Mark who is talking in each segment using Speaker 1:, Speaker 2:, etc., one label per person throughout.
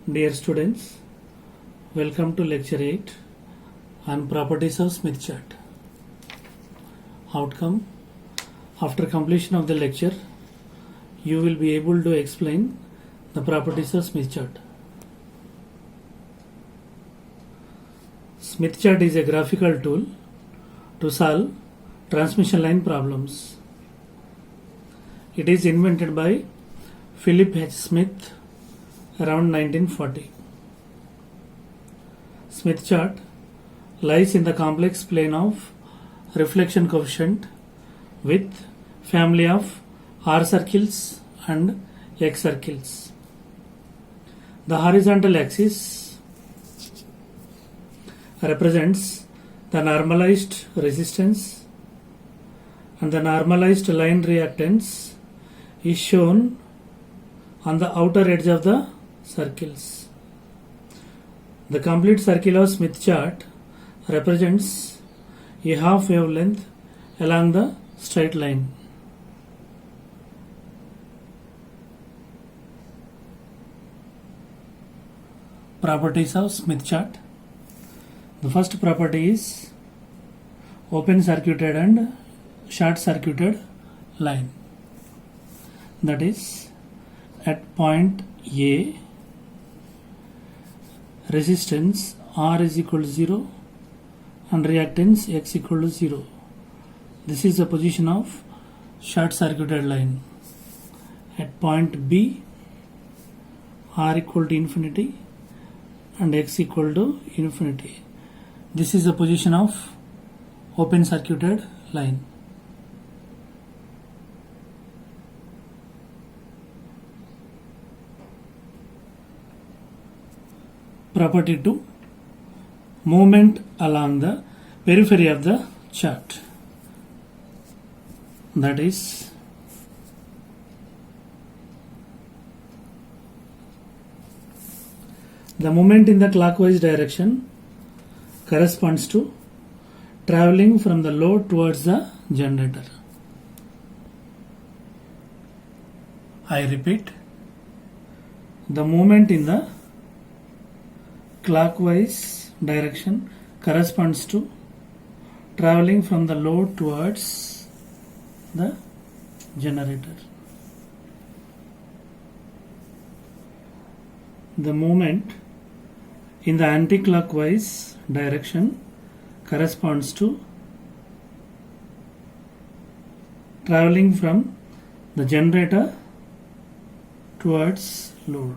Speaker 1: Dear students, welcome to lecture 8 on properties of Smith chart. Outcome: after completion of the lecture, you will be able to explain the properties of Smith chart. Smith chart is a graphical tool to solve transmission line problems. It is invented by Philip H. Smith around 1940. Smith chart lies in the complex plane of reflection coefficient with family of R circles and X circles. The horizontal axis represents the normalized resistance and the normalized line reactance is shown on the outer edge of the circles. The complete circle of Smith chart represents a half wavelength along the straight line. Properties of Smith chart. The first property is open circuited and short circuited line. That is, at point A, resistance R is equal to 0 and reactance X equal to 0. This is the position of short circuited line. At point B, R equal to infinity and X equal to infinity. This is the position of open circuited line. Property 2, movement along the periphery of the chart. That is, the movement in the clockwise direction corresponds to traveling from the load towards the generator. I repeat, the movement in the clockwise direction corresponds to traveling from the load towards the generator. The movement in the anti-clockwise direction corresponds to traveling from the generator towards load.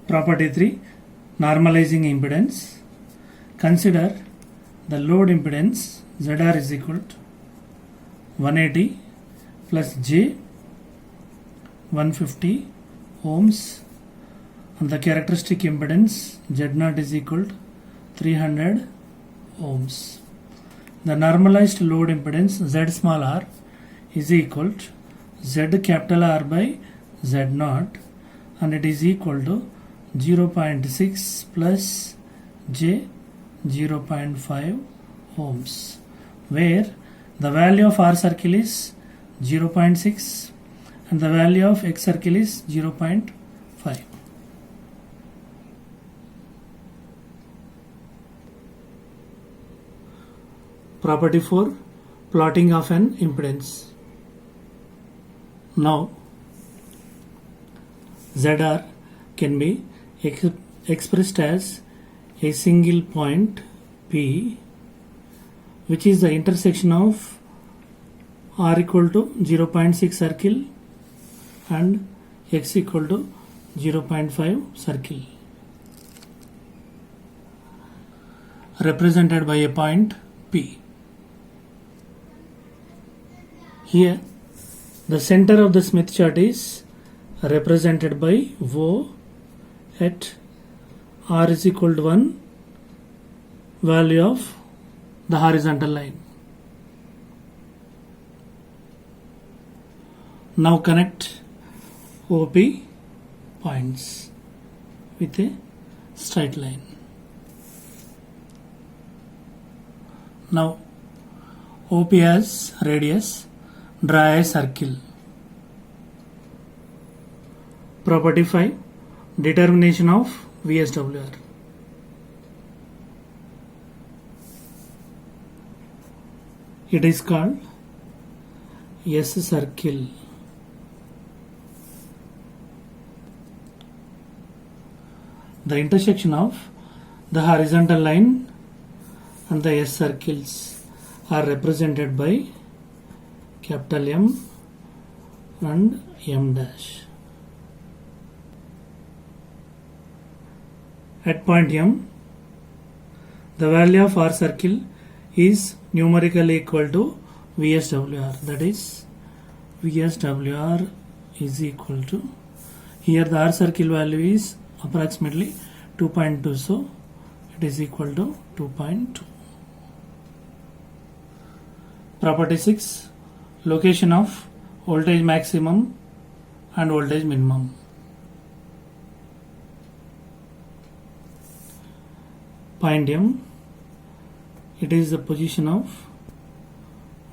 Speaker 1: Property 3, normalizing impedance. Consider the load impedance ZR is equal to 180 plus J 150 ohms and the characteristic impedance Z0 is equal to 300 ohms. The normalized load impedance Z small r is equal to Z capital R by Z0 and it is equal to 0.6 plus J 0.5 ohms, where the value of R circle is 0.6 and the value of X circle is 0.5. Property 4, plotting of an impedance. Now, ZR can be expressed as a single point P, which is the intersection of R equal to 0.6 circle and X equal to 0.5 circle, represented by a point P. Here, the center of the Smith chart is represented by O at R is equal to 1 value of the horizontal line. Now connect OP points with a straight line. Now OP has radius, draw a circle. Property 5, determination of VSWR. It is called S circle. The intersection of the horizontal line and the S circles are represented by capital M and M dash. At point M, the value of R circle is numerically equal to VSWR. That is, VSWR is equal to, here the R circle value is approximately 2.2, so it is equal to 2.2. Property 6, location of voltage maximum and voltage minimum. Point M, it is the position of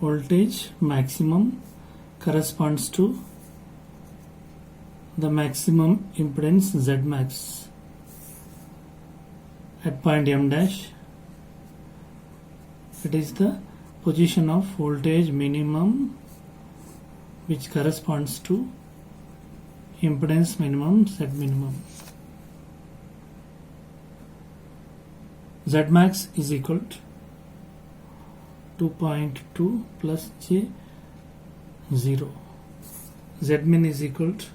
Speaker 1: voltage maximum corresponds to the maximum impedance Z max. At point M dash, it is the position of voltage minimum which corresponds to impedance minimum Z minimum. Z max is equal to 2.2 plus J 0. Z min is equal to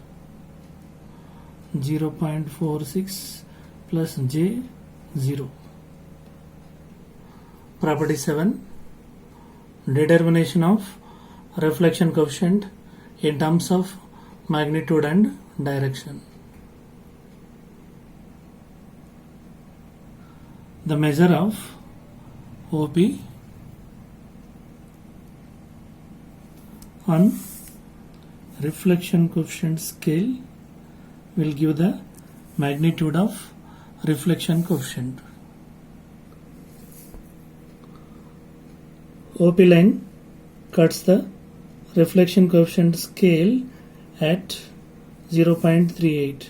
Speaker 1: 0.46 plus J 0. Property 7, determination of reflection coefficient in terms of magnitude and direction. The measure of OP on reflection coefficient scale will give the magnitude of reflection coefficient. OP line cuts the reflection coefficient scale at 0.38,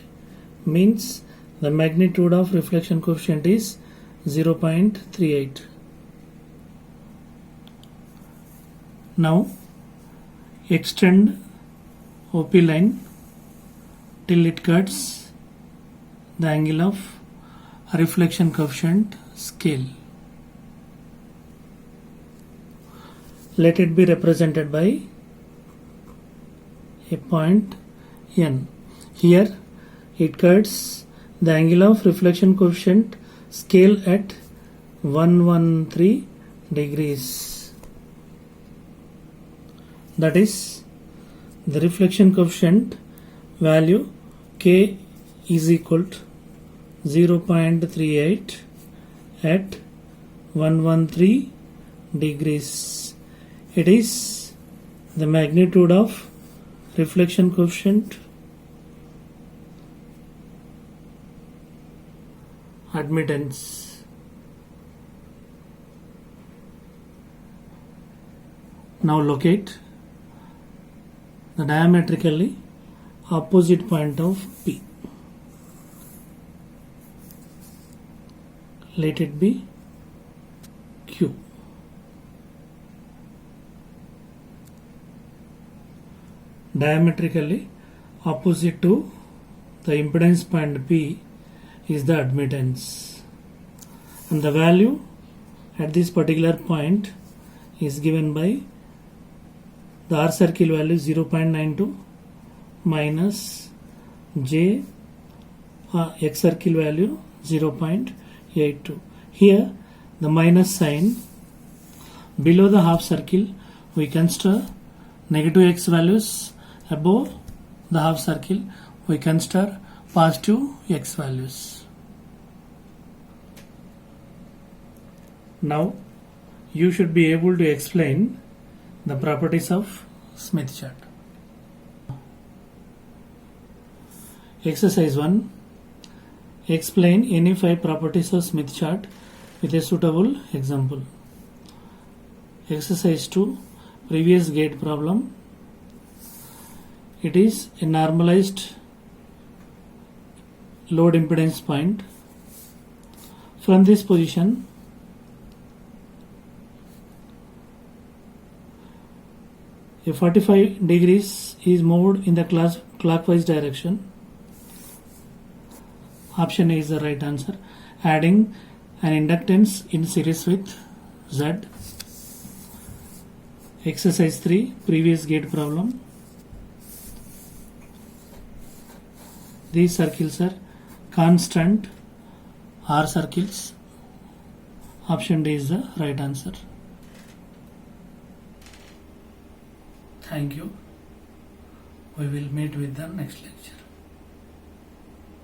Speaker 1: means the magnitude of reflection coefficient is 0.38. Now extend OP line till it cuts the angle of reflection coefficient scale. Let it be represented by a point N. Here it cuts the angle of reflection coefficient scale at 113 degrees. That is, the reflection coefficient value K is equal to 0.38 at 113 degrees. It is the magnitude of reflection coefficient admittance. Now locate the diametrically opposite point of P. Let it be Q. Diametrically opposite to the impedance point P is the admittance, and the value at this particular point is given by the R circle value 0.92 minus J X circle value 0.82. Here the minus sign below the half circle, we consider negative X values. Above the half circle, we consider positive X values. Now you should be able to explain the properties of Smith chart. Exercise 1. Explain any 5 properties of Smith chart with a suitable example. Exercise 2, previous gate problem. It is a normalized load impedance point. From this position, a 45 degrees is moved in the clockwise direction. Option A is the right answer. Adding an inductance in series with Z. Exercise 3, previous gate problem. These circles are constant R circles. Option D is the right answer. Thank you. We will meet with the next lecture.